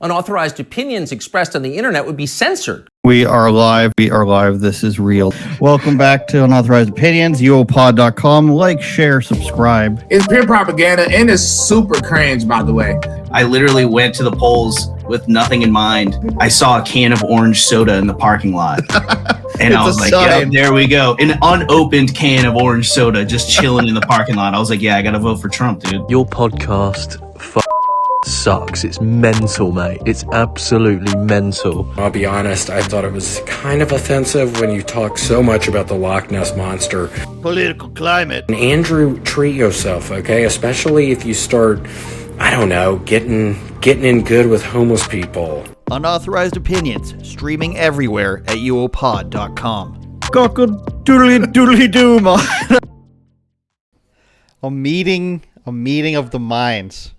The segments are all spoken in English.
Unauthorized opinions expressed on the internet would be censored. We are live. We are live. This is real. Welcome back to Unauthorized Opinions, UOPod.com. Like, share, subscribe. It's pure propaganda and it's super cringe, by the way. I literally went to the polls with nothing in mind. I saw a can of orange soda in the parking lot. And I was like, yep, there we go. An unopened can of orange soda just chilling in the parking lot. I was like, yeah, I got to vote for Trump, dude. Your podcast sucks. It's mental, mate. It's absolutely mental. I'll be honest, I thought it was kind of offensive when you talk so much about the Loch Ness Monster. Political climate. And Andrew, treat yourself, okay? Especially if you start, I don't know, getting in good with homeless people. Unauthorized Opinions, streaming everywhere at uopod.com. Cockle doodly doodly doo, man. A meeting of the minds.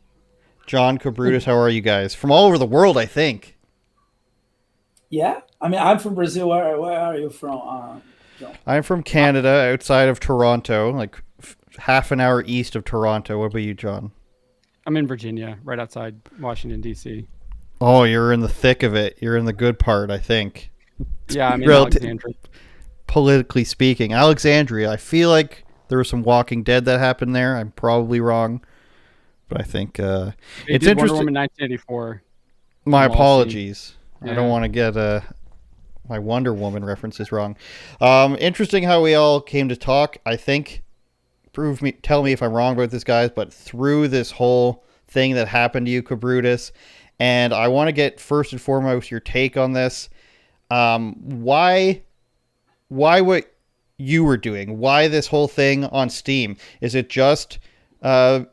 John, Kabrutus, how are you guys? From all over the world, I think. Yeah, I mean, I'm from Brazil. Where are you from, John? I'm from Canada, outside of Toronto, like half an hour east of Toronto. What about you, John? I'm in Virginia, right outside Washington, D.C. Oh, you're in the thick of it. You're in the good part, I think. Yeah, I'm in Alexandria. Politically speaking. Alexandria, I feel like there was some Walking Dead that happened there. I'm probably wrong. But I think it's interesting. Wonder Woman 1984. My apologies. Yeah. I don't want to get my Wonder Woman references wrong. Interesting how we all came to talk. I think, tell me if I'm wrong about this, guys, but through this whole thing that happened to you, Kabrutus, and I want to get first and foremost your take on this. Why what you were doing? Why this whole thing on Steam? Is it just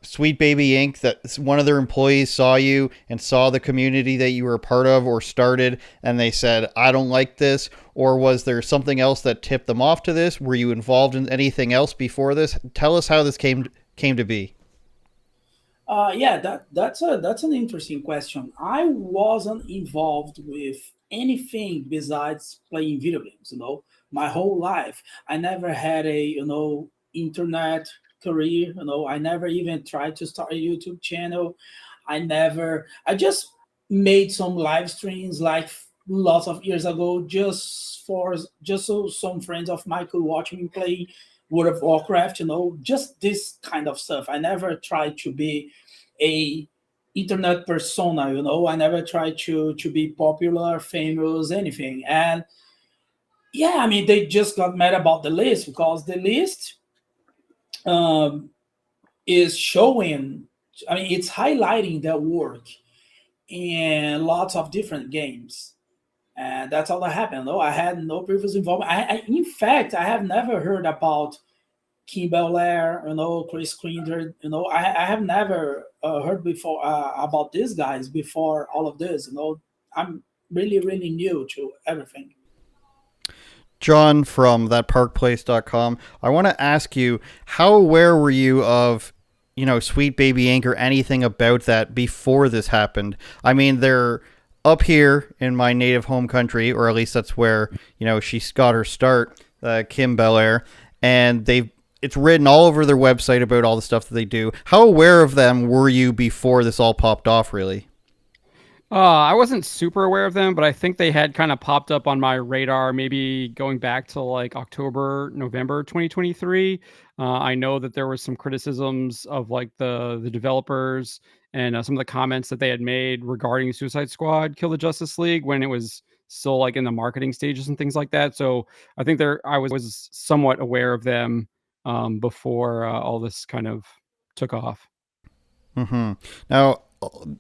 Sweet Baby Inc. that one of their employees saw you and saw the community that you were a part of or started, and they said, I don't like this? Or was there something else that tipped them off to this? Were you involved in anything else before this? Tell us how this came to be. Yeah, that's an interesting question. I wasn't involved with anything besides playing video games, my whole life. I never had a, internet career, I never even tried to start a YouTube channel. I just made some live streams like lots of years ago, just so some friends of mine could watch me play World of Warcraft, just this kind of stuff. I never tried to be a internet persona, I never tried to be popular, famous, anything. And yeah, I mean, they just got mad about the list because the list is showing, I mean, it's highlighting their work in lots of different games. And that's all that happened. I had no previous involvement. In fact, I have never heard about Kim Belair, Chris Crinder, I have never heard before about these guys before all of this. I'm really, really new to everything. John from thatparkplace.com. I want to ask you, how aware were you of, Sweet Baby Inc. or anything about that before this happened? I mean, they're up here in my native home country, or at least that's where, she got her start, Kim Belair, and it's written all over their website about all the stuff that they do. How aware of them were you before this all popped off, really? I wasn't super aware of them, but I think they had kind of popped up on my radar, maybe going back to like October, November 2023. I know that there was some criticisms of like the developers and some of the comments that they had made regarding Suicide Squad Kill the Justice League when it was still like in the marketing stages and things like that. So I think I was somewhat aware of them before all this kind of took off. Mm-hmm. Now,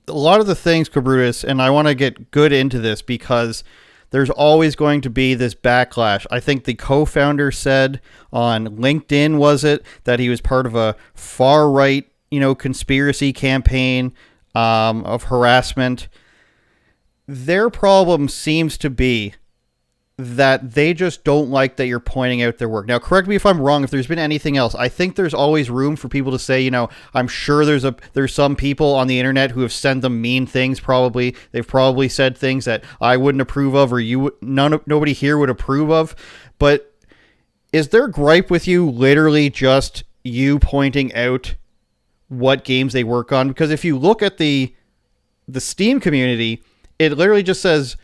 a lot of the things, Kabrutus, and I want to get good into this because there's always going to be this backlash. I think the co-founder said on LinkedIn, was it, that he was part of a far-right, conspiracy campaign of harassment. Their problem seems to be that they just don't like that you're pointing out their work. Now, correct me if I'm wrong, if there's been anything else. I think there's always room for people to say, I'm sure there's some people on the internet who have sent them mean things, probably. They've probably said things that I wouldn't approve of or nobody here would approve of. But is their gripe with you literally just you pointing out what games they work on? Because if you look at the Steam community, it literally just says,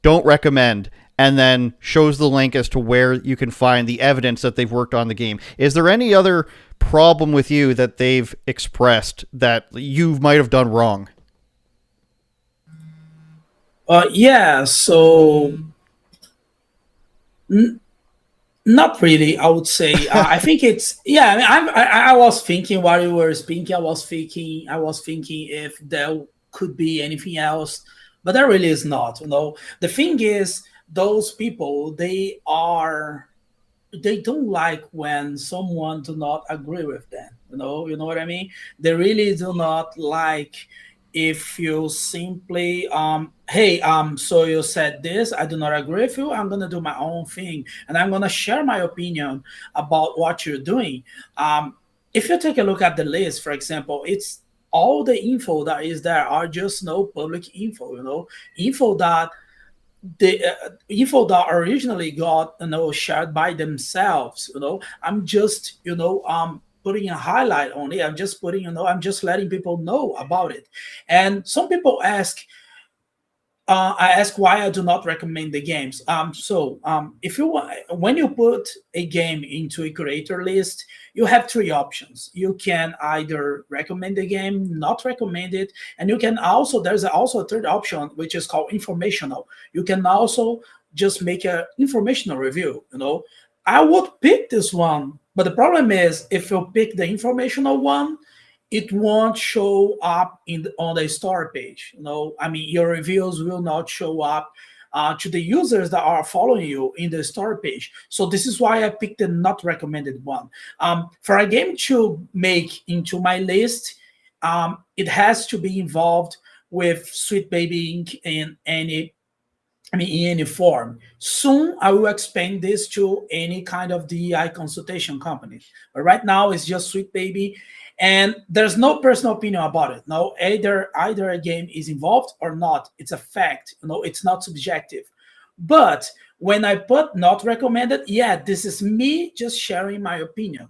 don't recommend, and then shows the link as to where you can find the evidence that they've worked on the game. Is there any other problem with you that they've expressed that you might have done wrong? Yeah, so not really, I would say. I think it's, yeah. I mean, I was thinking while you were speaking, I was thinking if there could be anything else, but there really is not. The thing is, those people, they don't like when someone do not agree with them. You know what I mean? They really do not like if you simply hey, so you said this, I do not agree with you, I'm gonna do my own thing and I'm gonna share my opinion about what you're doing. If you take a look at the list, for example, it's all the info that is there are just no public info. Info that the info that originally got shared by themselves. I'm just putting a highlight on it. I'm just putting I'm just letting people know about it. And some people ask, I ask why I do not recommend the games. If you want, when you put a game into a creator list, you have three options. You can either recommend the game, not recommend it, and you can also, there's also a third option which is called informational. You can also just make an informational review. I would pick this one, but the problem is if you pick the informational one, it won't show up on the store page. I mean, your reviews will not show up to the users that are following you in the store page. So this is why I picked the not recommended one. For a game to make into my list, it has to be involved with Sweet Baby Inc. in any form. Soon I will expand this to any kind of DEI consultation company. But right now it's just Sweet Baby. And there's no personal opinion about it. No, either a game is involved or not. It's a fact. It's not subjective. But when I put not recommended, yeah, this is me just sharing my opinion.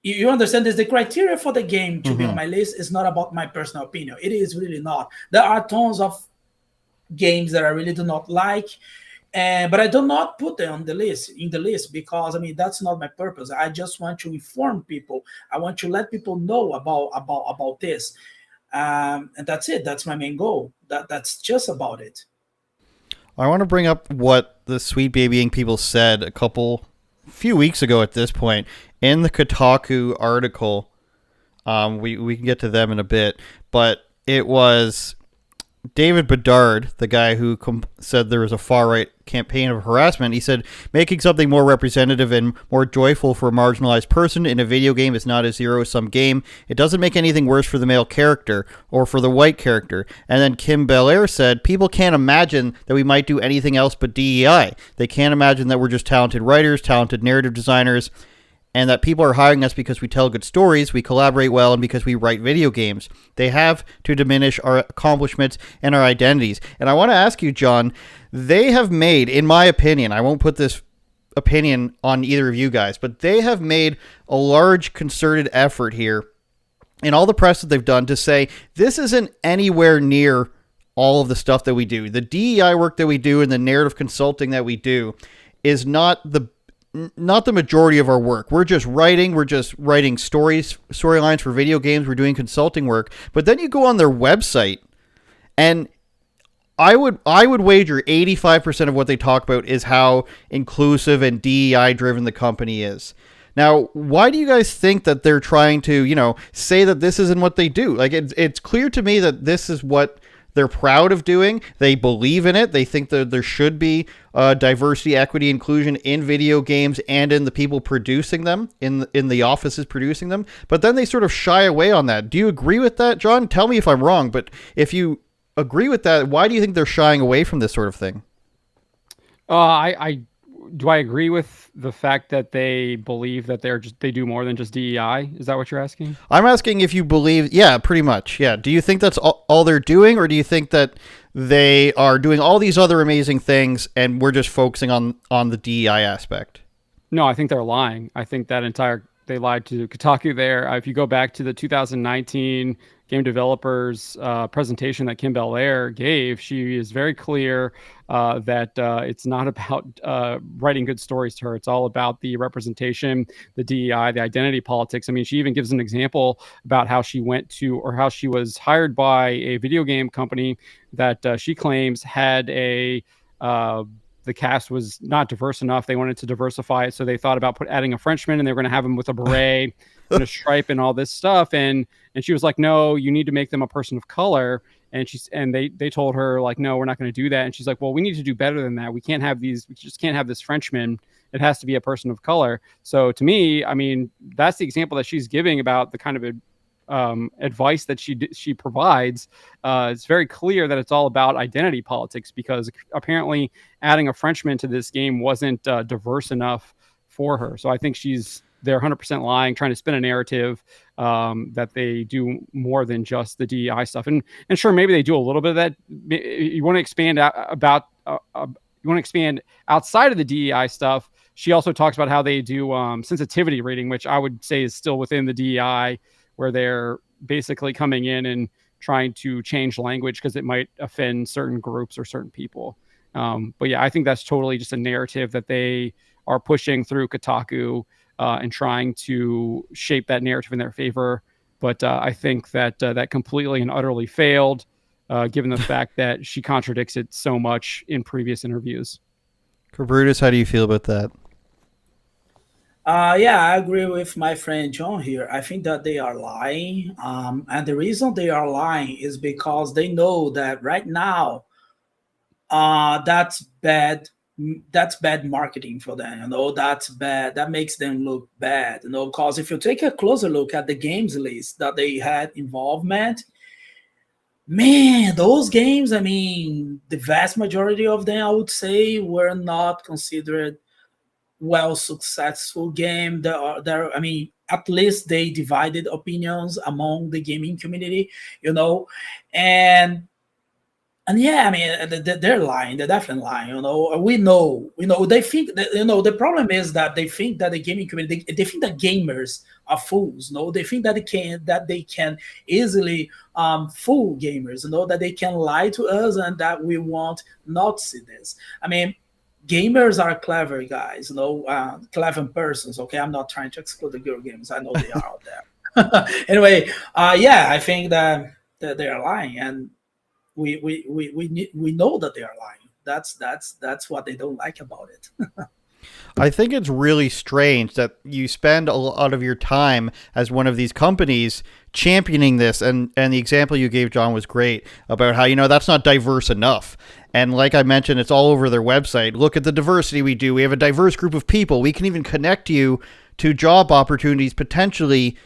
You understand this? The criteria for the game to be on my list is not about my personal opinion. It is really not. There are tons of games that I really do not like. But I do not put them in the list because that's not my purpose. I just want to inform people. I want to let people know about this, and that's it. That's my main goal. That's just about it. I want to bring up what the Sweet Baby Inc. people said a few weeks ago at this point in the Kotaku article. We can get to them in a bit, but it was David Bedard, the guy who said there was a far-right campaign of harassment. He said, making something more representative and more joyful for a marginalized person in a video game is not a zero-sum game. It doesn't make anything worse for the male character or for the white character. And then Kim Belair said, people can't imagine that we might do anything else but DEI. They can't imagine that we're just talented writers, talented narrative designers, and that people are hiring us because we tell good stories, we collaborate well, and because we write video games. They have to diminish our accomplishments and our identities. And I want to ask you, John, they have made, in my opinion, I won't put this opinion on either of you guys, but they have made a large concerted effort here in all the press that they've done to say this isn't anywhere near all of the stuff that we do. The DEI work that we do and the narrative consulting that we do is not the majority of our work. We're just writing storylines for video games. We're doing consulting work. But then you go on their website, and I would wager 85% of what they talk about is how inclusive and DEI driven the company is. Now, why do you guys think that they're trying to, say that this isn't what they do? Like, it's clear to me that this is what they're proud of doing. They believe in it. They think that there should be diversity, equity, inclusion in video games and in the people producing them, in the offices producing them. But then they sort of shy away on that. Do you agree with that, John? Tell me if I'm wrong. But if you agree with that, why do you think they're shying away from this sort of thing? I agree with the fact that they believe that they do more than just DEI? Is that what you're asking? I'm asking if you believe, yeah, pretty much. Yeah. Do you think that's all they're doing, or do you think that they are doing all these other amazing things and we're just focusing on the DEI aspect? No, I think they're lying. I think that they lied to Kotaku there. If you go back to the 2019 game developers presentation that Kim Belair gave, she is very clear that it's not about writing good stories to her. It's all about the representation, the DEI, the identity politics. I mean, she even gives an example about how she went to, or how she was hired by a video game company that she claims had the cast was not diverse enough. They wanted to diversify it, so they thought about adding a Frenchman, and they were going to have him with a beret and a stripe and all this stuff. And she was like, "No, you need to make them a person of color." And they told her like, "No, we're not going to do that." And she's like, "Well, we need to do better than that. We just can't have this Frenchman. It has to be a person of color." So to me, I mean, that's the example that she's giving about the kind of advice that she provides. It's very clear that it's all about identity politics, because apparently adding a Frenchman to this game wasn't diverse enough for her. So I think they're 100% lying, trying to spin a narrative that they do more than just the DEI stuff. And sure, maybe they do a little bit of that. You want to expand outside of the DEI stuff. She also talks about how they do sensitivity rating, which I would say is still within the DEI, where they're basically coming in and trying to change language because it might offend certain groups or certain people. But yeah, I think that's totally just a narrative that they are pushing through Kotaku and trying to shape that narrative in their favor. But I think that that completely and utterly failed, given the fact that she contradicts it so much in previous interviews. Kabrutus, how do you feel about that? Yeah, I agree with my friend John here. I think that they are lying. And the reason they are lying is because they know that right now, that's bad. That's bad marketing for them. That's bad. That makes them look bad. Because if you take a closer look at the games list that they had involvement, man, those games, I mean, the vast majority of them, I would say, were not considered successful game. I mean, at least they divided opinions among the gaming community, and yeah, I mean, they're lying. They're definitely lying. We know. They think that, the problem is that they think that the gaming community, they think that gamers are fools. They think that they can easily fool gamers. That they can lie to us and that we won't not see this. I mean, gamers are clever guys, clever persons. Okay, I'm not trying to exclude the girl gamers. I know they are out there. Anyway, yeah, I think that they are lying, and we know that they are lying. That's what they don't like about it. I think it's really strange that you spend a lot of your time as one of these companies championing this, and the example you gave, John, was great about how, that's not diverse enough. And like I mentioned, it's all over their website. Look at the diversity we do. We have a diverse group of people. We can even connect you to job opportunities potentially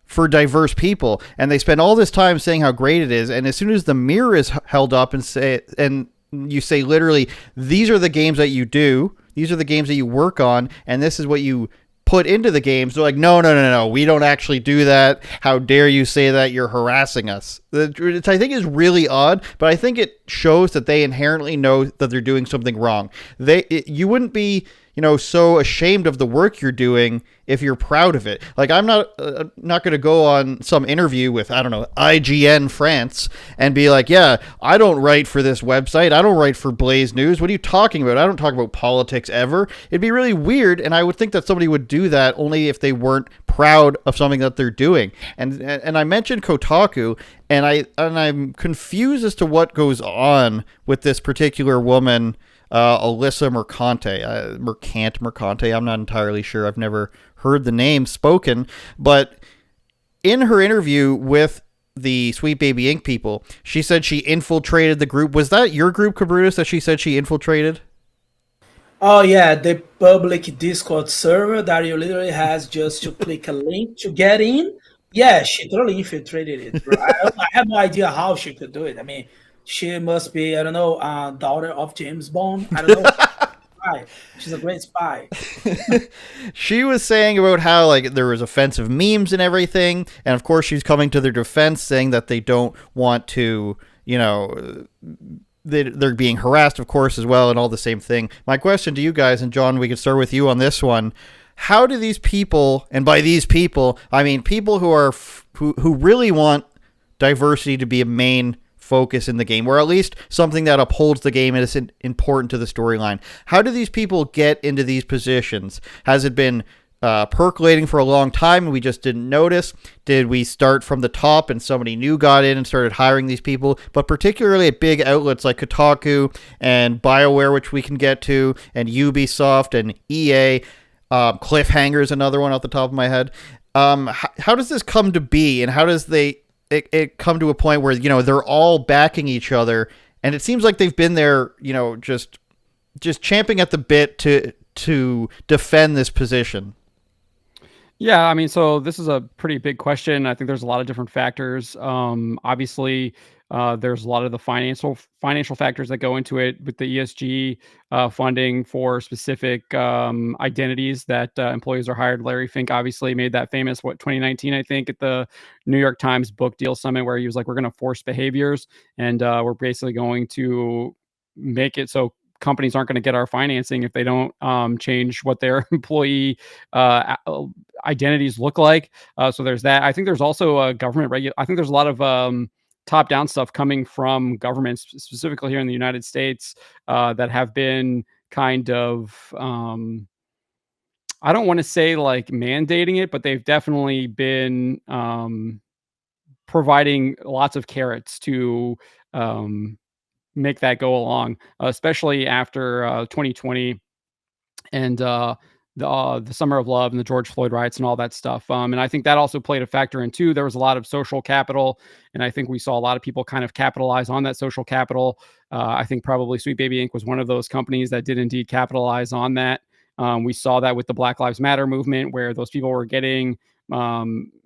for diverse people. And they spend all this time saying how great it is. And as soon as the mirror is held up and you say literally, these are the games that you do, these are the games that you work on, and this is what you put into the games, they're like, no, we don't actually do that. How dare you say that? You're harassing us. Which I think is really odd, but I think it shows that they inherently know that they're doing something wrong. You wouldn't be, so ashamed of the work you're doing if you're proud of it. Like, I'm not going to go on some interview with, I don't know, IGN France and be like, yeah, I don't write for this website. I don't write for Blaze News. What are you talking about? I don't talk about politics ever. It'd be really weird, and I would think that somebody would do that only if they weren't proud of something that they're doing. And I mentioned Kotaku, and I'm confused as to what goes on with this particular woman, Alyssa Mercante. I'm not entirely sure. I've never heard the name spoken, but in her interview with the Sweet Baby Inc. people, she said she infiltrated the group. Was that your group, Kabrutus, that she said she infiltrated? Oh yeah, the public Discord server that you literally has just to click a link to get in. Yeah, she totally infiltrated it. Bro. I have no idea how she could do it. I mean, she must be, I don't know, daughter of James Bond. I don't know. Spy. She's a great spy. She was saying about how like there was offensive memes and everything, and of course she's coming to their defense, saying that they don't want to, they're being harassed, of course, as well, and all the same thing. My question to you guys, and John, we can start with you on this one. How do these people, and by these people, I mean people who are who really want diversity to be a main focus in the game, or at least something that upholds the game and is important to the storyline. How do these people get into these positions? Has it been percolating for a long time and we just didn't notice? Did we start from the top and somebody new got in and started hiring these people? But particularly at big outlets like Kotaku and BioWare, which we can get to, and Ubisoft and EA, Cliffhanger is another one off the top of my head. How does this come to be, and how does it come to a point where, they're all backing each other, and it seems like they've been there, just champing at the bit to defend this position? Yeah, I mean, so this is a pretty big question. I think there's a lot of different factors. Obviously, there's a lot of the financial factors that go into it with the ESG funding for specific identities that employees are hired. Larry Fink obviously made that famous, 2019, I think, at the New York Times Book Deal Summit, where he was like, we're going to force behaviors, and we're basically going to make it so companies aren't going to get our financing if they don't change what their employee identities look like. So there's that. I think there's also a government I think there's a lot of top-down stuff coming from governments, specifically here in the United States, that have been kind of, I don't want to say like mandating it, but they've definitely been providing lots of carrots to make that go along, especially after 2020 and the Summer of Love and the George Floyd riots and all that stuff. And I think that also played a factor in too. There was a lot of social capital, and I think we saw a lot of people kind of capitalize on that social capital. I think probably Sweet Baby Inc. was one of those companies that did indeed capitalize on that. We saw that with the Black Lives Matter movement, where those people were getting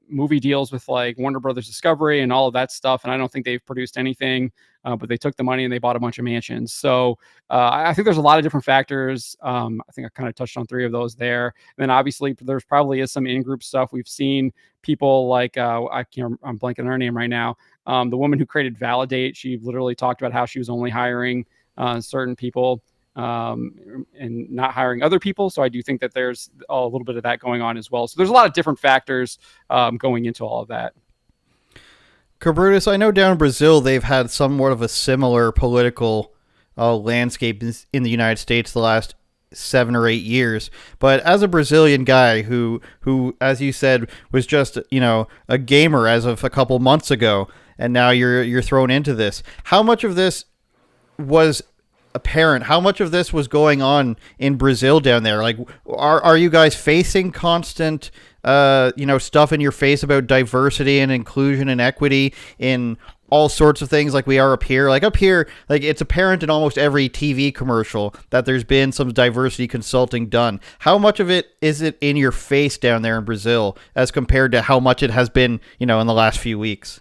movie deals with like Warner Brothers Discovery and all of that stuff. And I don't think they've produced anything, but they took the money and they bought a bunch of mansions. So I think there's a lot of different factors. I think I kind of touched on 3 of those there. And then obviously there's probably is some in-group stuff. We've seen people like, I'm blanking on her name right now. The woman who created Validate, she literally talked about how she was only hiring certain people and not hiring other people. So I do think that there's a little bit of that going on as well. So there's a lot of different factors going into all of that. Kabrutus, I know down in Brazil they've had somewhat of a similar political landscape in the United States the last 7 or 8 years. But as a Brazilian guy who, as you said, was just a gamer as of a couple months ago, and now you're thrown into this, how much of this was apparent? How much of this was going on in Brazil down there? Like, are you guys facing constant, stuff in your face about diversity and inclusion and equity in all sorts of things like we are up here? Like up here, like it's apparent in almost every TV commercial that there's been some diversity consulting done. How much of it is it in your face down there in Brazil as compared to how much it has been, in the last few weeks?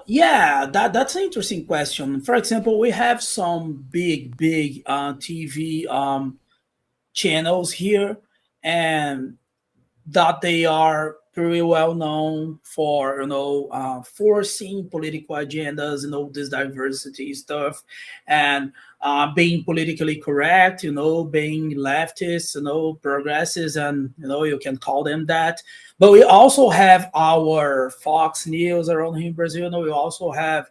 Yeah, that's an interesting question. For example, we have some big TV channels here, and that they are pretty well known for forcing political agendas, this diversity stuff, and being politically correct, being leftist, progressives, and you can call them that. But we also have our Fox News around here in Brazil. We also have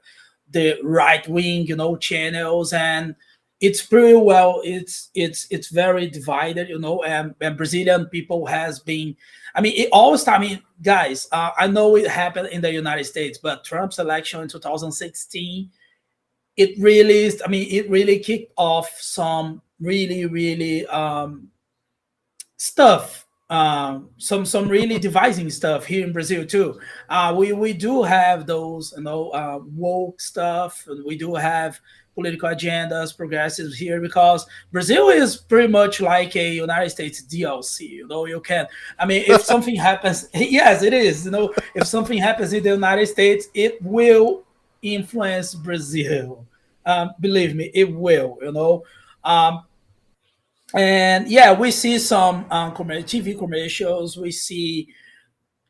the right wing, channels, and it's pretty well. It's very divided, and Brazilian people has been. I mean, it always. I mean, guys, I know it happened in the United States, but Trump's election in 2016, it really is. I mean, it really kicked off some really stuff. Some really devising stuff here in Brazil too. We do have those woke stuff. We do have political agendas, progressives here, because Brazil is pretty much like a United States DLC. You can. I mean, if something happens, yes, it is. If something happens in the United States, it will influence Brazil. Believe me, it will. And yeah, we see some TV commercials. We see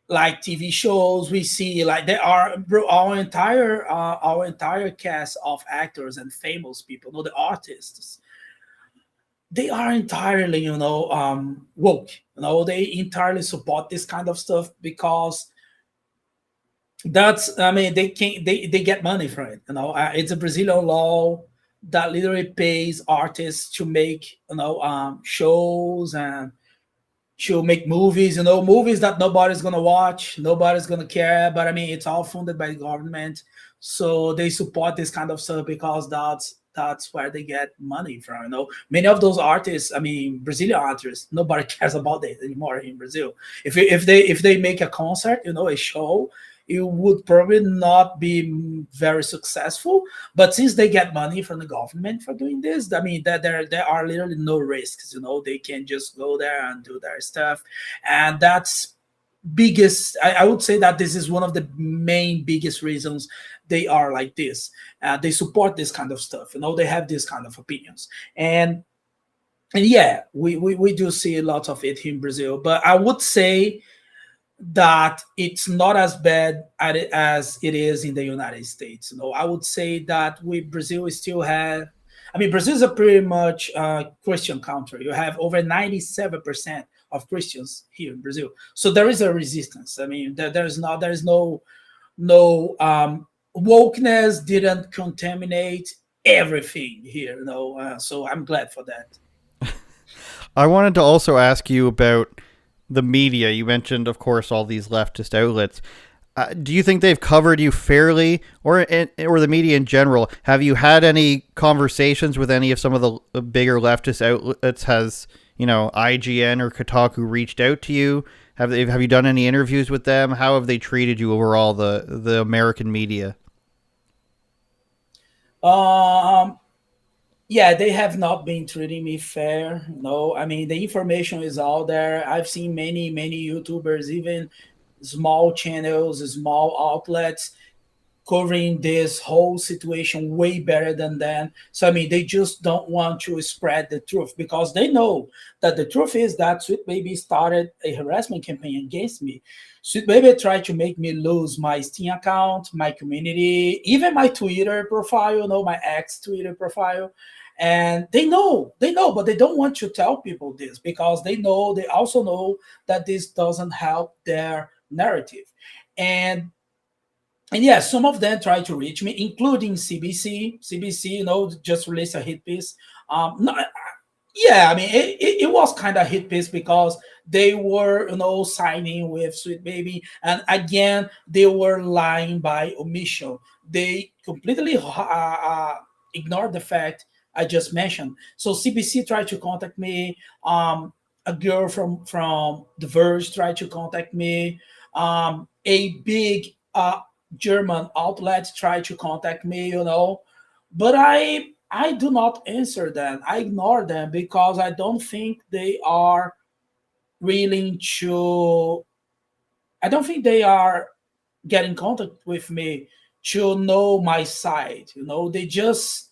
like TV shows. We see like there are our entire cast of actors and famous people. The artists, they are entirely woke. They entirely support this kind of stuff because That's, I mean, they can they get money from it. It's a Brazilian law that literally pays artists to make shows and to make movies. Movies that nobody's gonna watch, nobody's gonna care. But I mean, it's all funded by the government, so they support this kind of stuff because that's where they get money from. Many of those artists, I mean, Brazilian artists, nobody cares about it anymore in Brazil. If they make a concert, a show, it would probably not be very successful. But since they get money from the government for doing this, I mean, that there are literally no risks. They can just go there and do their stuff, and that's biggest. I would say that this is one of the main biggest reasons they are like this. They support this kind of stuff. They have this kind of opinions, and yeah, we do see lots of it in Brazil. But I would say that it's not as bad at it as it is in the United States. I would say that Brazil still have. I mean, Brazil is a pretty much Christian country. You have over 97% of Christians here in Brazil, so there is a resistance. I mean, there's no wokeness didn't contaminate everything here. So I'm glad for that. I wanted to also ask you about the media. You mentioned, of course, all these leftist outlets. Do you think they've covered you fairly, or the media in general? Have you had any conversations with any of some of the bigger leftist outlets? Has IGN or Kotaku reached out to you? Have you done any interviews with them? How have they treated you overall, the American media? Yeah, they have not been treating me fair. No, I mean, the information is out there. I've seen many YouTubers, even small channels, small outlets, covering this whole situation way better than them. So I mean, they just don't want to spread the truth because they know that the truth is that Sweet Baby started a harassment campaign against me. Sweet Baby tried to make me lose my Steam account, my community, even my Twitter profile, my ex Twitter profile. And they know, but they don't want to tell people this because they also know that this doesn't help their narrative. And yeah, some of them try to reach me, including CBC. CBC, just released a hit piece. No, yeah, I mean, it was kind of hit piece because they were, signing with Sweet Baby, and again, they were lying by omission. They completely ignored the fact I just mentioned. So CBC tried to contact me. A girl from The Verge tried to contact me. A big German outlet try to contact me, but I do not answer them. I ignore them because I don't think they are willing to. I don't think they are getting in contact with me to know my side. They just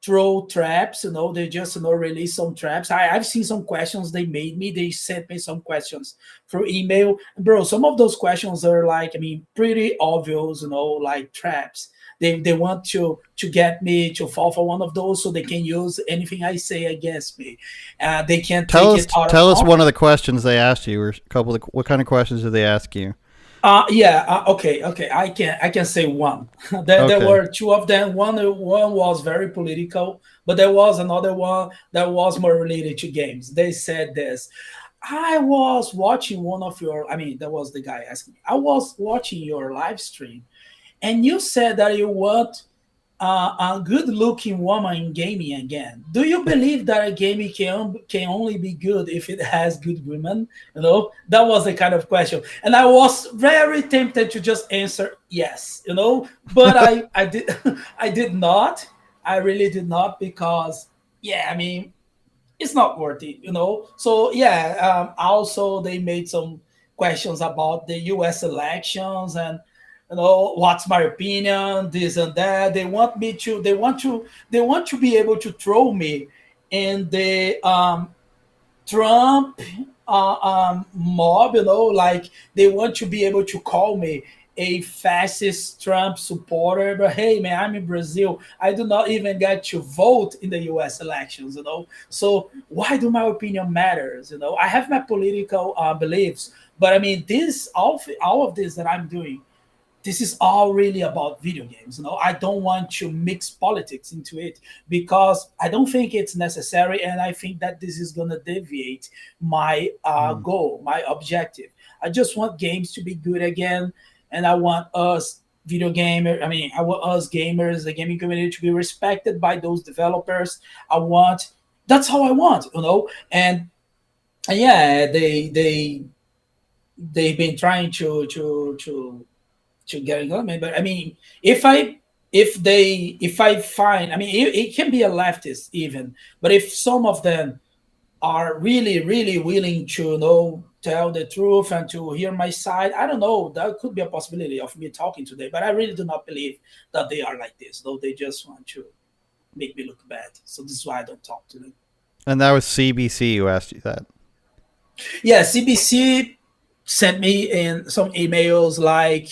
throw traps. They just release some traps. I've seen some questions they made me. They sent me some questions through email. Bro, some of those questions are like, I mean, pretty obvious, like traps. They want to get me to fall for one of those so they can use anything I say against me. They can't tell take us, it out Tell of us one of the questions they asked you, or a couple of what kind of questions did they ask you? Okay. I can say one. There were two of them. One was very political, but there was another one that was more related to games. They said this. I was watching one of your. I mean, that was the guy asking me. I was watching your live stream, and you said that you want a good-looking woman in gaming again. Do you believe that a gaming can only be good if it has good women? That was the kind of question, and I was very tempted to just answer yes, but I did I did not. I really did not because yeah, I mean it's not worth it, So yeah, also they made some questions about the U.S. elections and what's my opinion, this and that. They want to be able to throw me in the Trump mob, like they want to be able to call me a fascist Trump supporter. But hey, man, I'm in Brazil. I do not even get to vote in the U.S. elections, So why do my opinion matters? I have my political beliefs, but I mean, all of this that I'm doing this is all really about video games. I don't want to mix politics into it because I don't think it's necessary, and I think that this is gonna deviate my goal, my objective. I just want games to be good again, and I want us I want us gamers, the gaming community, to be respected by those developers. That's how I want. And yeah, they've been trying to get government. But I mean, if I find, I mean, it can be a leftist even, but if some of them are really, really willing to tell the truth and to hear my side, I don't know. That could be a possibility of me talking to them, but I really do not believe that they are like this. Though they just want to make me look bad. So this is why I don't talk to them. And that was CBC who asked you that. Yeah, CBC sent me in some emails like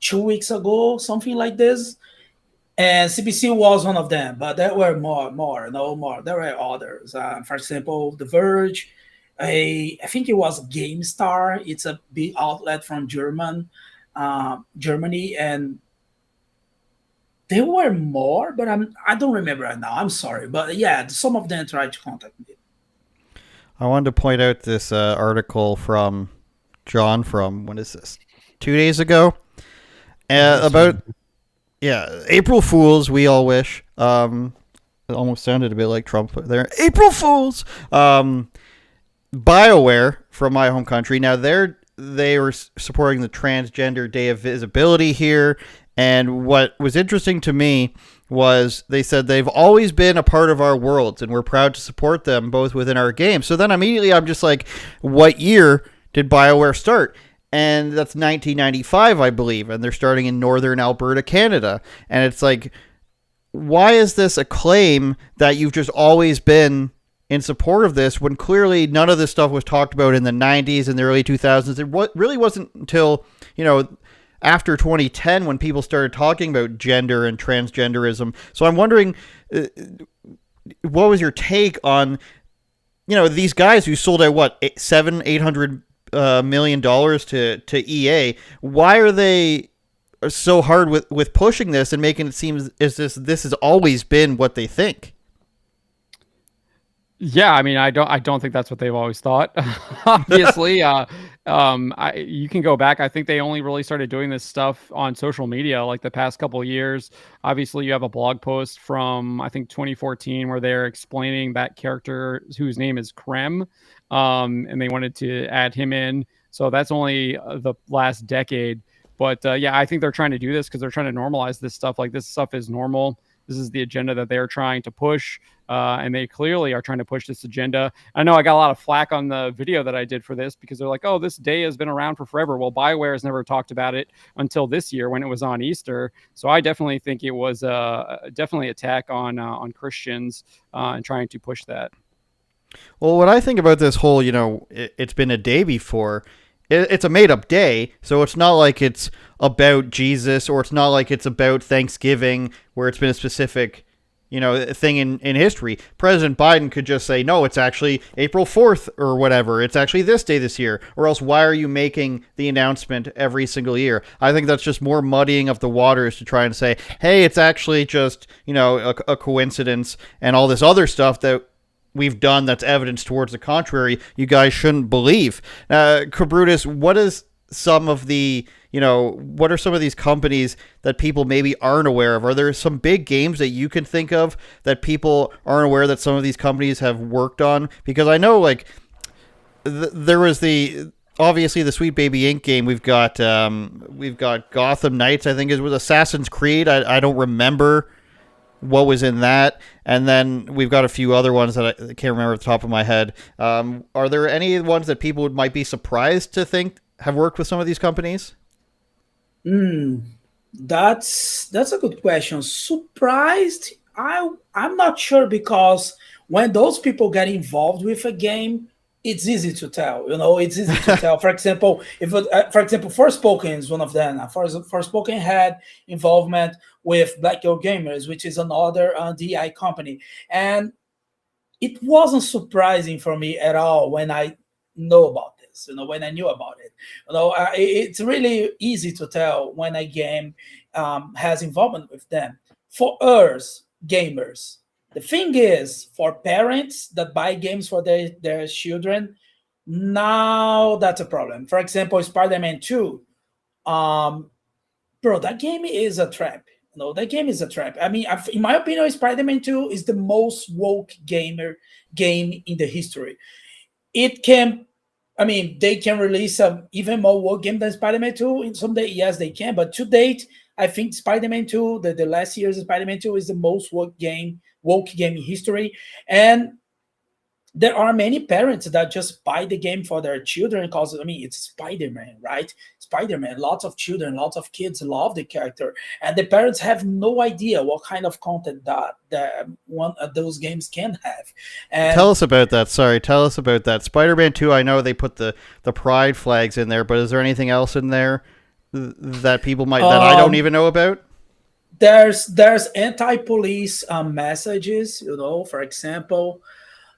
2 weeks ago, something like this. And CBC was one of them, but there were more. There were others. For example, The Verge. I think it was GameStar. It's a big outlet from Germany, and there were more, but I don't remember right now. I'm sorry, but yeah, some of them tried to contact me. I wanted to point out this article from John from, when is this? 2 days ago, about April Fools. We all wish. It almost sounded a bit like Trump there. April Fools. BioWare from my home country. Now they were supporting the Transgender Day of Visibility here, and what was interesting to me was they said they've always been a part of our worlds, and we're proud to support them both within our game. So then immediately I'm just like, what year did BioWare start? And that's 1995, I believe, and they're starting in northern Alberta, Canada. And it's like, why is this a claim that you've just always been in support of this when clearly none of this stuff was talked about in the 90s and the early 2000s? It really wasn't until, after 2010 when people started talking about gender and transgenderism. So I'm wondering, what was your take on, these guys who sold out, $800 million to EA? Why are they so hard with pushing this and making it seem as this has always been what they think? Yeah, I mean, I don't think that's what they've always thought. Obviously, you can go back. I think they only really started doing this stuff on social media like the past couple of years. Obviously, you have a blog post from, I think, 2014 where they're explaining that character whose name is Krem, and they wanted to add him in. So that's only the last decade. But yeah, I think they're trying to do this because they're trying to normalize this stuff. Like, this stuff is normal. This is the agenda that they're trying to push, and they clearly are trying to push this agenda. I know I got a lot of flack on the video that I did for this because they're like, oh, this day has been around for forever. Well, BioWare has never talked about it until this year when it was on Easter. So I definitely think it was definitely attack on Christians and trying to push that. Well, what I think about this whole, it's been a day before. It's a made-up day, so it's not like it's about Jesus, or it's not like it's about Thanksgiving, where it's been a specific, thing in history. President Biden could just say, no, it's actually April 4th or whatever. It's actually this day this year. Or else, why are you making the announcement every single year? I think that's just more muddying of the waters to try and say, hey, it's actually just, a coincidence, and all this other stuff that we've done that's evidence towards the contrary, you guys shouldn't believe. Kabrutus, what is some of the, what are some of these companies that people maybe aren't aware of? Are there some big games that you can think of that people aren't aware that some of these companies have worked on? Because I know, like, there was obviously the Sweet Baby Inc. game. We've got Gotham Knights, I think it was Assassin's Creed. I don't remember what was in that. And then we've got a few other ones that I can't remember off the top of my head. Are there any ones that people might be surprised to think have worked with some of these companies? That's a good question. Surprised? I'm not sure, because when those people get involved with a game, it's easy to tell. It's easy to tell. For example, Forspoken is one of them. Forspoken had involvement with Black Girl Gamers, which is another DEI company, and it wasn't surprising for me at all when I know about this. is, when I knew about it. It's really easy to tell when a game has involvement with them. For us, gamers, the thing is, for parents that buy games for their children, now that's a problem. For example, Spider-Man 2. Um, Bro, that game is a trap. That game is a trap. I mean, in my opinion, Spider-Man 2 is the most woke game in the history. It can, I mean, they can release a even more woke game than Spider-Man 2 in someday. Yes, they can. But to date, I think Spider-Man 2, the last year's Spider-Man 2, is the most woke game in history. And there are many parents that just buy the game for their children because, I mean, it's Spider-Man, right? Spider-Man, lots of children, lots of kids love the character, and the parents have no idea what kind of content that one of those games can have. And tell us about that. Sorry, tell us about that. Spider-Man 2, I know they put the pride flags in there, but is there anything else in there that people might, that I don't even know about? There's anti-police messages, for example,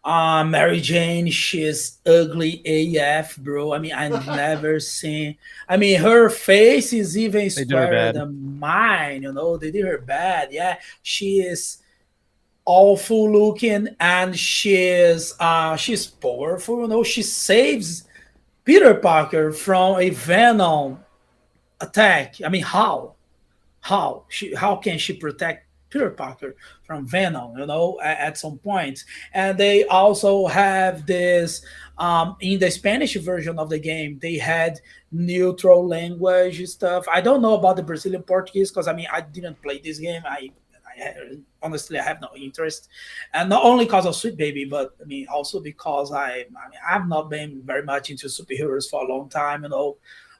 Mary Jane, she's ugly AF, bro. I mean, I've never seen. I mean, her face is even squarer than mine. They did her bad. Yeah, she is awful looking, and she's powerful. She saves Peter Parker from a Venom attack. I mean, how can she protect Peter Parker from Venom, at some point? And they also have this in the Spanish version of the game, they had neutral language stuff. I don't know about the Brazilian Portuguese because, I mean, I didn't play this game. Honestly, I have no interest, and not only because of Sweet Baby, but I mean also because I've not been very much into superheroes for a long time,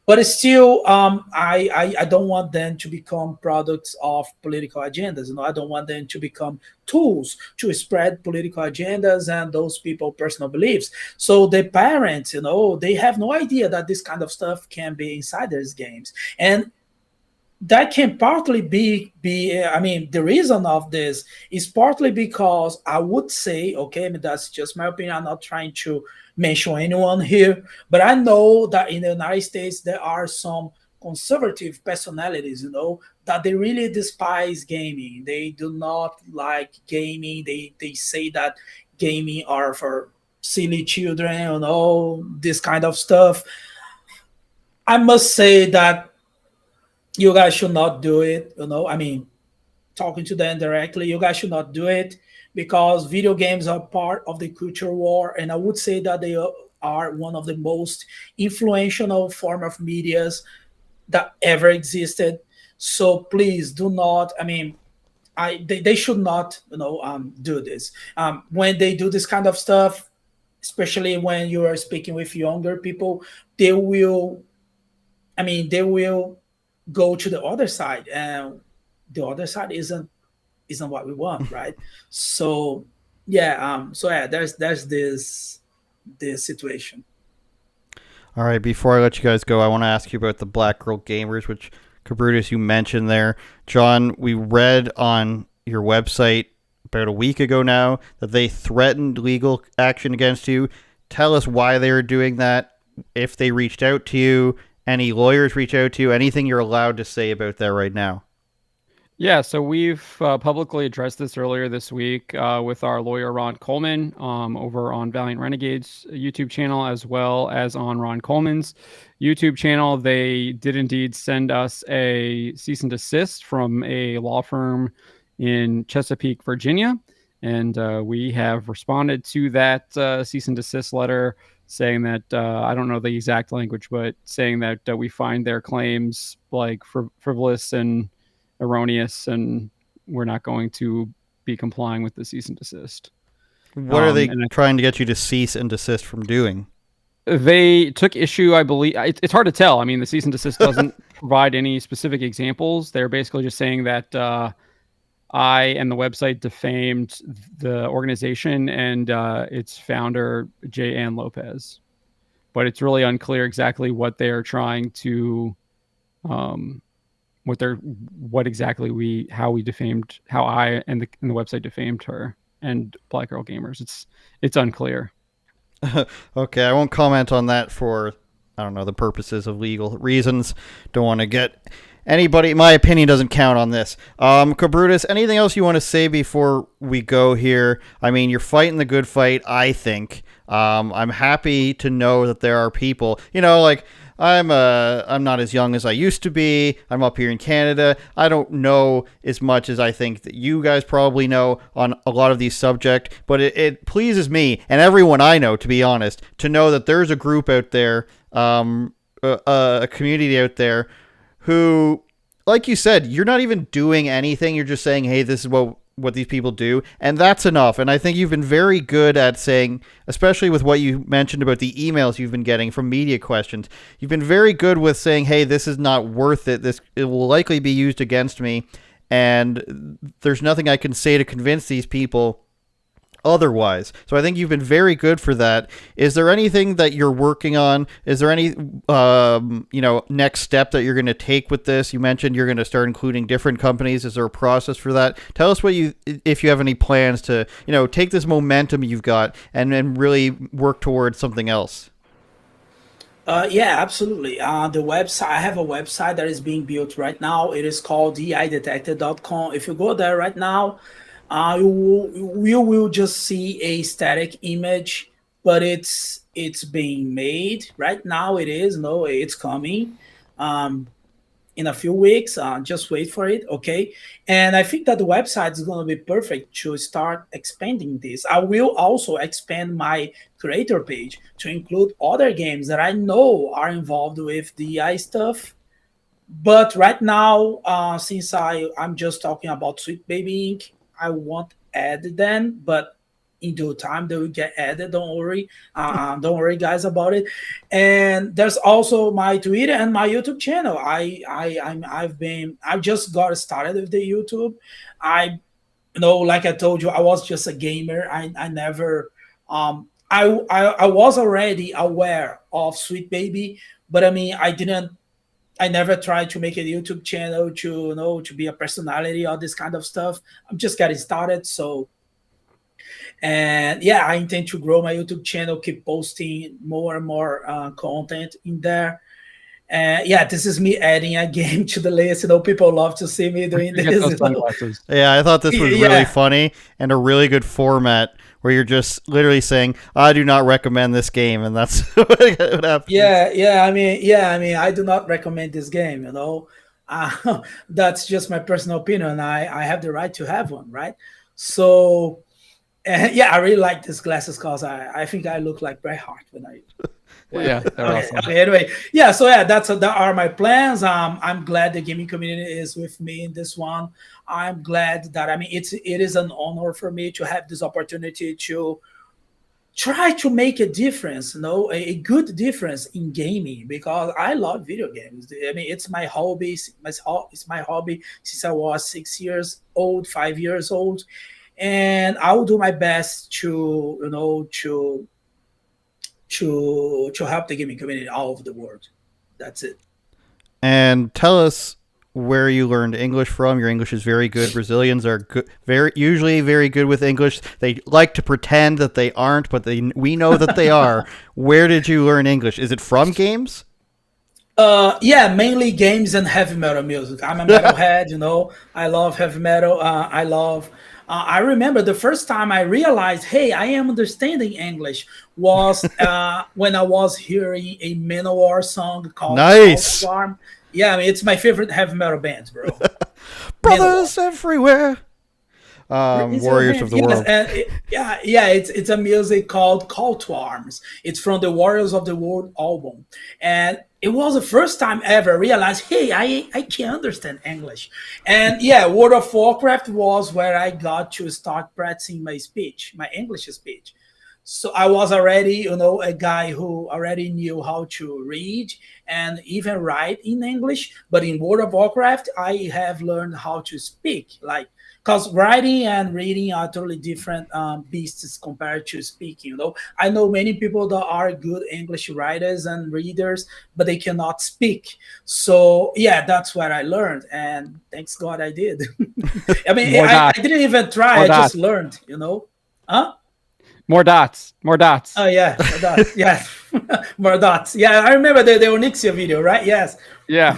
But still, I don't want them to become products of political agendas. I don't want them to become tools to spread political agendas and those people personal beliefs. So the parents, they have no idea that this kind of stuff can be inside these games, and that can partly be I mean, the reason of this is partly because I would say, okay, I mean, that's just my opinion. I'm not trying to mention anyone here, but I know that in the United States there are some conservative personalities, that they really despise gaming. They do not like gaming. They say that gaming are for silly children, this kind of stuff. I must say that you guys should not do it. I mean, talking to them directly, you guys should not do it because video games are part of the culture war, and I would say that they are one of the most influential form of medias that ever existed. So please do not. I mean, they should not, do this. When they do this kind of stuff, especially when you are speaking with younger people, they will go to the other side, and the other side isn't what we want, right? So yeah, there's this situation. All right, before I let you guys go, I want to ask you about the Black Girl Gamers, which Kabrutus you mentioned there. John, we read on your website about a week ago now that they threatened legal action against you. Tell us why they were doing that, if they reached out to you, any lawyers reach out to you, anything you're allowed to say about that right now. Yeah, so we've publicly addressed this earlier this week with our lawyer, Ron Coleman, over on Valiant Renegades YouTube channel, as well as on Ron Coleman's YouTube channel. They did indeed send us a cease and desist from a law firm in Chesapeake, Virginia. And we have responded to that cease and desist letter, saying that, I don't know the exact language, but saying that we find their claims like frivolous and erroneous, and we're not going to be complying with the cease and desist. What are they trying to get you to cease and desist from doing? They took issue, I believe. It's hard to tell. I mean, the cease and desist doesn't provide any specific examples. They're basically just saying that I and the website defamed the organization and its founder, J. Ann Lopez. But it's really unclear exactly what they're trying to, how I and the website defamed her and Black Girl Gamers. It's unclear. Okay, I won't comment on that for, I don't know, the purposes of legal reasons. Don't want to get anybody. My opinion doesn't count on this. Kabrutus, anything else you want to say before we go here? I mean, you're fighting the good fight, I think. I'm happy to know that there are people, like, I'm not as young as I used to be. I'm up here in Canada. I don't know as much as I think that you guys probably know on a lot of these subjects, but it pleases me and everyone I know, to be honest, to know that there's a group out there, a community out there who, like you said, you're not even doing anything. You're just saying, hey, this is what these people do, and that's enough. And I think you've been very good at saying, especially with what you mentioned about the emails you've been getting from media questions, you've been very good with saying, hey, this is not worth it. It will likely be used against me, and there's nothing I can say to convince these people otherwise. So I think you've been very good for that. Is there anything that you're working on? Is there any next step that you're going to take with this? You mentioned you're going to start including different companies. Is there a process for that? Tell us if you have any plans to take this momentum you've got and really work towards something else. Yeah, absolutely. The website, I have a website that is being built right now. It is called deidetected.com. If you go there right now, you will just see a static image, but it's being made right now. It's coming in a few weeks. Just wait for it, okay? And I think that the website is going to be perfect to start expanding this. I will also expand my creator page to include other games that I know are involved with DEI stuff. But right now, since I'm just talking about Sweet Baby Inc., I won't add them, but in due time they will get added. Don't worry, guys, about it. And there's also my Twitter and my YouTube channel. I've just got started with the YouTube. Like I told you, I was just a gamer. I never I was already aware of Sweet Baby, but I mean I never tried to make a YouTube channel to be a personality or this kind of stuff. I'm just getting started. And yeah, I intend to grow my YouTube channel, keep posting more and more content in there. And yeah, this is me adding a game to the list. People love to see me doing this. Yeah, I thought this was really funny and a really good format where you're just literally saying, I do not recommend this game, and that's what happens. Yeah. I mean, I do not recommend this game, That's just my personal opinion. I have the right to have one, right? So, I really like these glasses because I think I look like Bret Hart when I... Yeah, they're awesome. Okay, anyway, that are my plans. I'm glad the gaming community is with me in this one. I'm glad that it is an honor for me to have this opportunity to try to make a difference, a good difference in gaming, because I love video games. I mean, it's my hobby. It's my hobby since I was 6 years old, 5 years old, and I will do my best to help the gaming community all over the world. That's it. And tell us where you learned English from. Your English is very good. Brazilians are usually very good with English. They like to pretend that they aren't, but we know that they are. Where did you learn English? Is it from games? Mainly games and heavy metal music. I'm a metalhead, I love heavy metal. I remember the first time I realized, hey, I am understanding English was when I was hearing a Manowar song called Nice. Farm. Yeah, it's my favorite heavy metal band, bro. Brothers everywhere. Warriors of the World. It's a music called Call to Arms. It's from the Warriors of the World album. And it was the first time I ever realized, hey, I can understand English. And World of Warcraft was where I got to start practicing my English speech. So I was already, a guy who already knew how to read and even write in English. But in World of Warcraft, I have learned how to speak, because writing and reading are totally different beasts compared to speaking. I know many people that are good English writers and readers, but they cannot speak. So that's what I learned, and thanks God I did. I mean, I didn't even try. I just learned. Huh? More dots. More dots. Oh yeah, more dots. Yes, more dots. Yeah, I remember the Onyxia video, right? Yes. Yeah.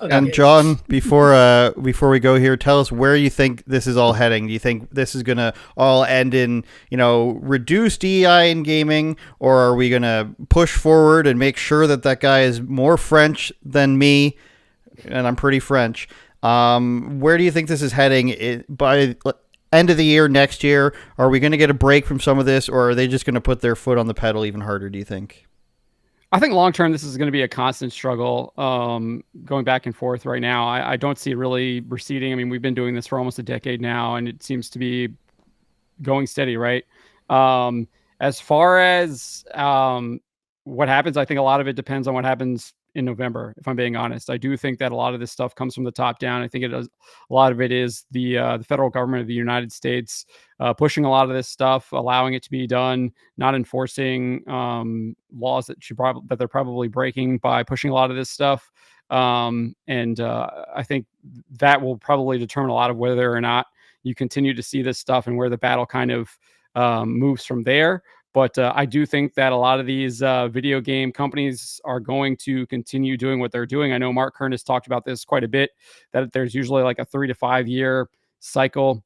And John, before we go here, tell us where you think this is all heading. Do you think this is gonna all end in, reduced DEI in gaming, or are we gonna push forward and make sure that guy is more French than me, and I'm pretty French? Where do you think this is heading by end of the year next year? Are we going to get a break from some of this, or are they just going to put their foot on the pedal even harder, do you think? I think long term, this is going to be a constant struggle, going back and forth right now. I don't see it really receding. I mean, we've been doing this for almost a decade now, and it seems to be going steady, right? As far as what happens, I think a lot of it depends on what happens in November, if I'm being honest. I do think that a lot of this stuff comes from the top down. I think a lot of it is the federal government of the United States pushing a lot of this stuff, allowing it to be done, not enforcing laws that they're probably breaking by pushing a lot of this stuff. And I think that will probably determine a lot of whether or not you continue to see this stuff and where the battle kind of moves from there. But I do think that a lot of these video game companies are going to continue doing what they're doing. I know Mark Kern has talked about this quite a bit, that there's usually like a 3 to 5 year cycle.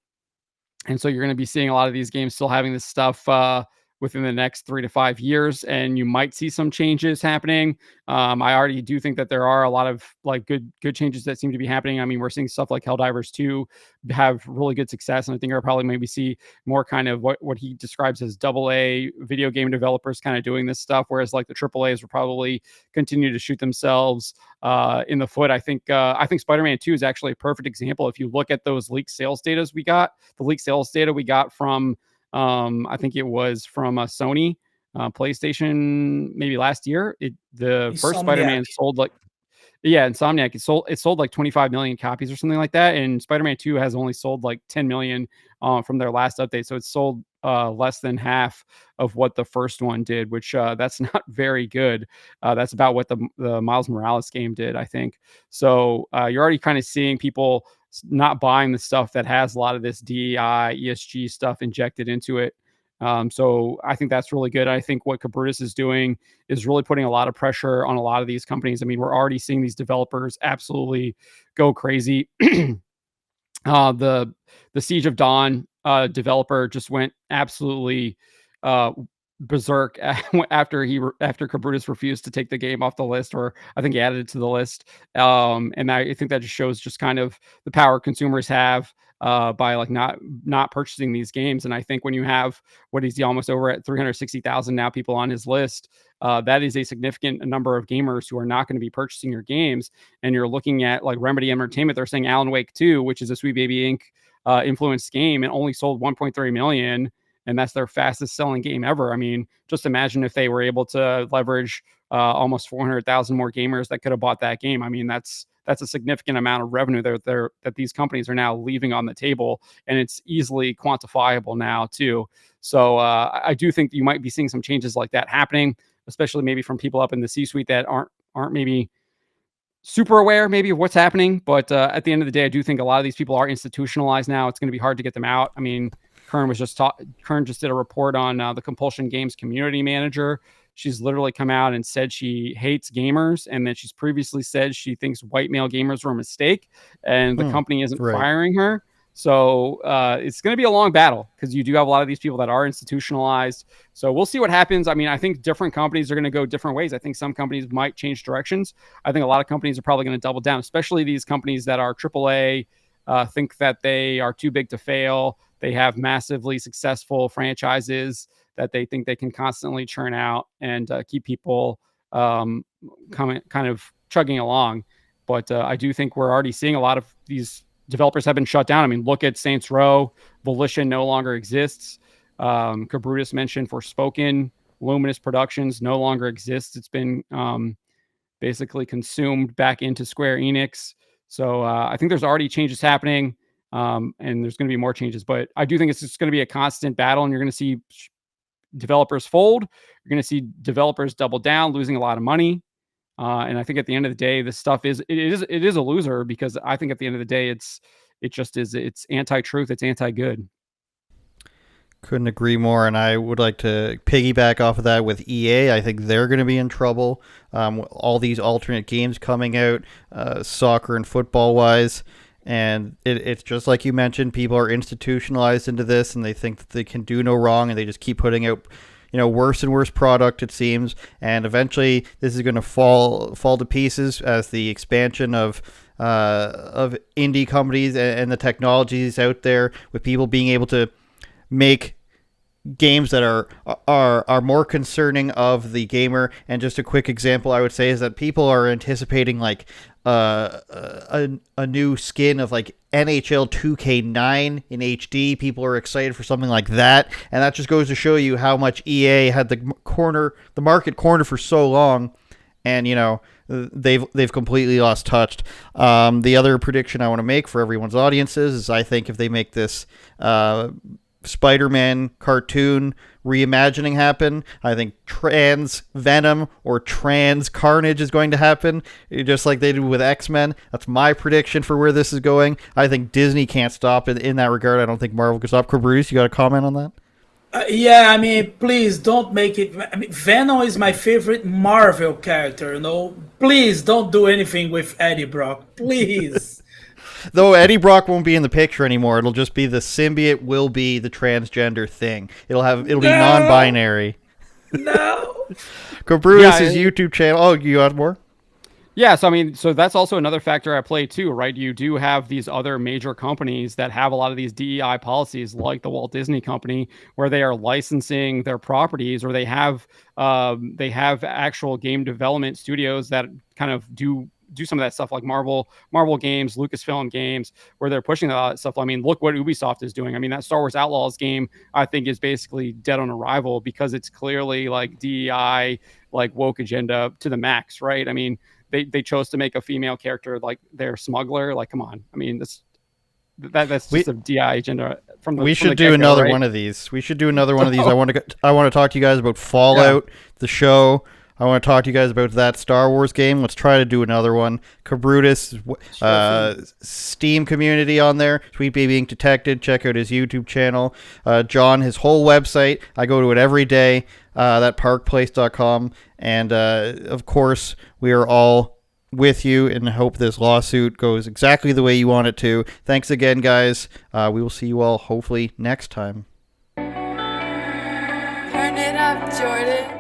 And so you're going to be seeing a lot of these games still having this stuff within the next 3 to 5 years, and you might see some changes happening. I already do think that there are a lot of like good changes that seem to be happening. I mean, we're seeing stuff like Helldivers 2 have really good success, and I think we'll probably maybe see more kind of what he describes as AA video game developers kind of doing this stuff, whereas like the AAAs will probably continue to shoot themselves in the foot. I think Spider-Man 2 is actually a perfect example. If you look at those leaked sales data we got from I think it was from Sony PlayStation maybe last year. The first Spider-Man sold like Insomniac. It sold like 25 million copies or something like that, and Spider-Man 2 has only sold like 10 million from their last update. So it's sold less than half of what the first one did, which that's not very good. That's about what the Miles Morales game did, I think. So you're already kind of seeing people not buying the stuff that has a lot of this DEI, ESG stuff injected into it. So I think that's really good. I think what Kabrutus is doing is really putting a lot of pressure on a lot of these companies. I mean, we're already seeing these developers absolutely go crazy. The Siege of Dawn developer just went absolutely berserk after Kabrutus refused to take the game off the list, or I think he added it to the list. And I think that just shows just kind of the power consumers have by like not purchasing these games. And I think when you have what is he almost over at 360,000 now people on his list, that is a significant number of gamers who are not going to be purchasing your games. And you're looking at like Remedy Entertainment, they're saying Alan Wake 2, which is a Sweet Baby Inc. Influenced game, and only sold 1.3 million. And that's their fastest selling game ever. I mean, just imagine if they were able to leverage almost 400,000 more gamers that could have bought that game. I mean, that's a significant amount of revenue that these companies are now leaving on the table, and it's easily quantifiable now too. So I do think you might be seeing some changes like that happening, especially maybe from people up in the C-suite that aren't maybe super aware maybe of what's happening. But at the end of the day, I do think a lot of these people are institutionalized now. It's going to be hard to get them out. I mean, Kern just did a report on the Compulsion Games community manager. She's literally come out and said she hates gamers, and that she's previously said she thinks white male gamers were a mistake, and the company isn't firing her. So it's going to be a long battle, because you do have a lot of these people that are institutionalized. So we'll see what happens. I mean, I think different companies are going to go different ways. I think some companies might change directions. I think a lot of companies are probably going to double down, especially these companies that are AAA, think that they are too big to fail. They have massively successful franchises that they think they can constantly churn out and keep people kind of chugging along. But I do think we're already seeing a lot of these developers have been shut down. I mean, look at Saints Row. Volition no longer exists. Kabrutus mentioned Forspoken. Luminous Productions no longer exists. It's been basically consumed back into Square Enix. So I think there's already changes happening. And there's going to be more changes, but I do think it's just going to be a constant battle, and you're going to see developers fold. You're going to see developers double down, losing a lot of money. And I think at the end of the day, this stuff is a loser, because I think at the end of the day, it's anti-truth. It's anti-good. Couldn't agree more, and I would like to piggyback off of that with EA. I think they're going to be in trouble. All these alternate games coming out, soccer and football-wise, and it's just like you mentioned, people are institutionalized into this, and they think that they can do no wrong, and they just keep putting out worse and worse product, it seems, and eventually this is going to fall to pieces as the expansion of indie companies and the technologies out there, with people being able to make games that are more concerning of the gamer. And just a quick example I would say is that people are anticipating like a new skin of like NHL 2K9 in HD. People are excited for something like that, and that just goes to show you how much EA had the market corner for so long, and they've completely lost touch. The other prediction I want to make for everyone's audiences is I think if they make this Spider-Man cartoon reimagining happen, I think trans Venom or trans Carnage is going to happen, just like they did with X-Men. That's my prediction for where this is going. I think Disney can't stop it in that regard. I don't think Marvel can stop. Kabrutus, you got a comment on that? Yeah, I mean, please don't make it. I mean, Venom is my favorite Marvel character. Please don't do anything with Eddie Brock, please. Though Eddie Brock won't be in the picture anymore, it'll just be the symbiote will be the transgender thing. It'll be non-binary. No. Kabrutus' YouTube channel. Oh, you got more? Yeah, so that's also another factor at play too, right? You do have these other major companies that have a lot of these DEI policies, like the Walt Disney Company, where they are licensing their properties, or they have actual game development studios that kind of do some of that stuff, like Marvel games, Lucasfilm games, where they're pushing that stuff. I mean, look what Ubisoft is doing. I mean, that Star Wars Outlaws game, I think, is basically dead on arrival because it's clearly like DEI, like woke agenda to the max, right? I mean, they chose to make a female character like their smuggler. Like, come on. I mean, that's just a DEI agenda from the. We should do another one of these. I want to talk to you guys about Fallout, the show. I want to talk to you guys about that Star Wars game. Let's try to do another one. Kabrutus, Steam community on there. Sweet Baby Being Detected. Check out his YouTube channel. John, his whole website. I go to it every day. Thatparkplace.com. And, of course, we are all with you and hope this lawsuit goes exactly the way you want it to. Thanks again, guys. We will see you all hopefully next time. Turn it up, Jordan.